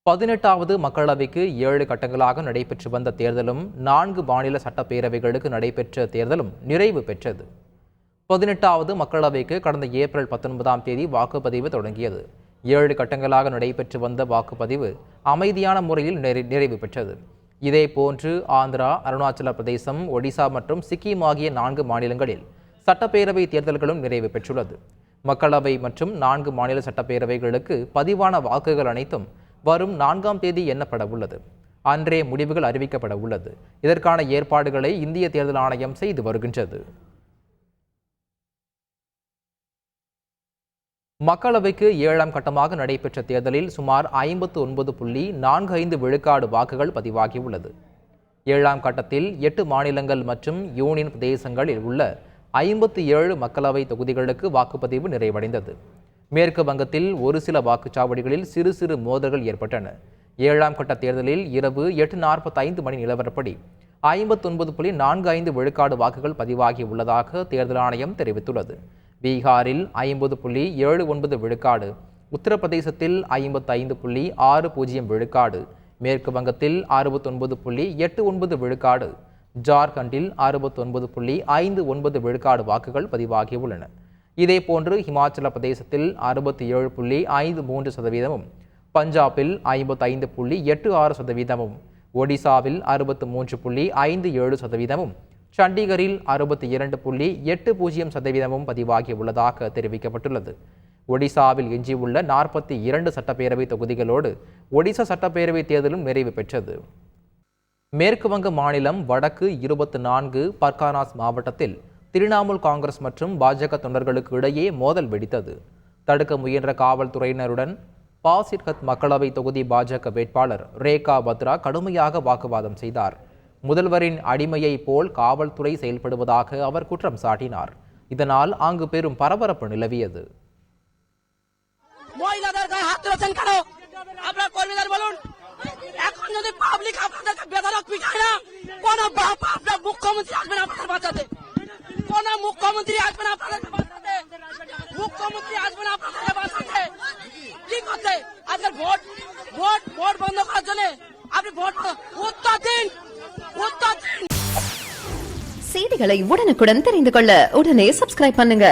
18வது மக்களவைக்கு 7 கட்டங்களாக நடைபெற்று வந்த தேர்தலும் 4 மாநில சட்டப்பேரவைகளுக்கு நடைபெற்ற தேர்தலும் நிறைவு பெற்றது. 18வது மக்களவைக்கு கடந்த ஏப்ரல் 19ஆம் தேதி வாக்குப்பதிவு தொடங்கியது. 7 கட்டங்களாக நடைபெற்று வந்த வாக்குப்பதிவு அமைதியான முறையில் நிறைவு பெற்றது. இதேபோன்று ஆந்திரா, அருணாச்சல பிரதேசம், ஒடிசா மற்றும் சிக்கிம் ஆகிய 4 மாநிலங்களில் சட்டப்பேரவை தேர்தல்களும் நிறைவு பெற்றுள்ளது. மக்களவை மற்றும் 4 மாநில சட்டப்பேரவைகளுக்கு பதிவான வாக்குகள் அனைத்தும் வரும் 4ஆம் தேதி எண்ணப்பட உள்ளது. அன்றே முடிவுகள் அறிவிக்கப்பட உள்ளது. இதற்கான ஏற்பாடுகளை இந்திய தேர்தல் ஆணையம் செய்து வருகின்றது. மக்களவைக்கு 7ஆம் கட்டமாக நடைபெற்ற தேர்தலில் சுமார் 59.45 விழுக்காடு வாக்குகள் பதிவாகியுள்ளது. 7ஆம் கட்டத்தில் 8 மாநிலங்கள் மற்றும் யூனியன் பிரதேசங்களில் உள்ள 57 மக்களவை தொகுதிகளுக்கு வாக்குப்பதிவு நிறைவடைந்தது. மேற்கு வங்கத்தில் ஒரு சில வாக்குச்சாவடிகளில் சிறு சிறு மோதல்கள் ஏற்பட்டன. 7ஆம் கட்ட தேர்தலில் இரவு 8:45 மணி நிலவரப்படி 59.45 விழுக்காடு வாக்குகள் பதிவாகி உள்ளதாக தேர்தல் ஆணையம் தெரிவித்துள்ளது. பீகாரில் 50.79 விழுக்காடு, உத்தரப்பிரதேசத்தில் 55.60 விழுக்காடு, மேற்கு வங்கத்தில் 69.89 விழுக்காடு, ஜார்க்கண்டில் 69.59 விழுக்காடு வாக்குகள் பதிவாகியுள்ளன. இதேபோன்று ஹிமாச்சல பிரதேசத்தில் 67.53%, பஞ்சாபில் 55.86%, ஒடிசாவில் 63.57%, சண்டிகரில் 62.80% பதிவாகியுள்ளதாக தெரிவிக்கப்பட்டுள்ளது. ஒடிசாவில் எஞ்சியுள்ள 42 சட்டப்பேரவை தொகுதிகளோடு ஒடிசா சட்டப்பேரவை தேர்தலும் நிறைவு பெற்றது. மேற்கு வங்க மாநிலம் வடக்கு 24 பர்கானாஸ் மாவட்டத்தில் திரிணாமுல் காங்கிரஸ் மற்றும் பாஜக தொண்டர்களுக்கு இடையே மோதல் வெடித்தது. தடுக்க முயன்ற காவல்துறையினருடன் பாசிர்கத் மக்களவை தொகுதி பாஜக வேட்பாளர் ரேகா பத்ரா கடுமையாக வாக்குவாதம் செய்தார். முதல்வரின் அடிமையை போல் காவல்துறை செயல்படுவதாக அவர் குற்றம் சாட்டினார். இதனால் அங்கு பெரும் பரபரப்பு நிலவியது. মুখ্যমন্ত্রী আসবেন আপনাদেরকে বাঁচাতে, মুখ্যমন্ত্রী আসবেন আপনাদেরকে বাঁচাতে, কি করতে আজকে ভোট ভোট ভোট বন্ধ করার জন্য আপনি ভোট উত্তর দিন, উত্তর দিন. செய்திகளை உடனுக்குடன் தெரிந்து கொள்ள உடனே சப்ஸ்கிரைப் பண்ணுங்க.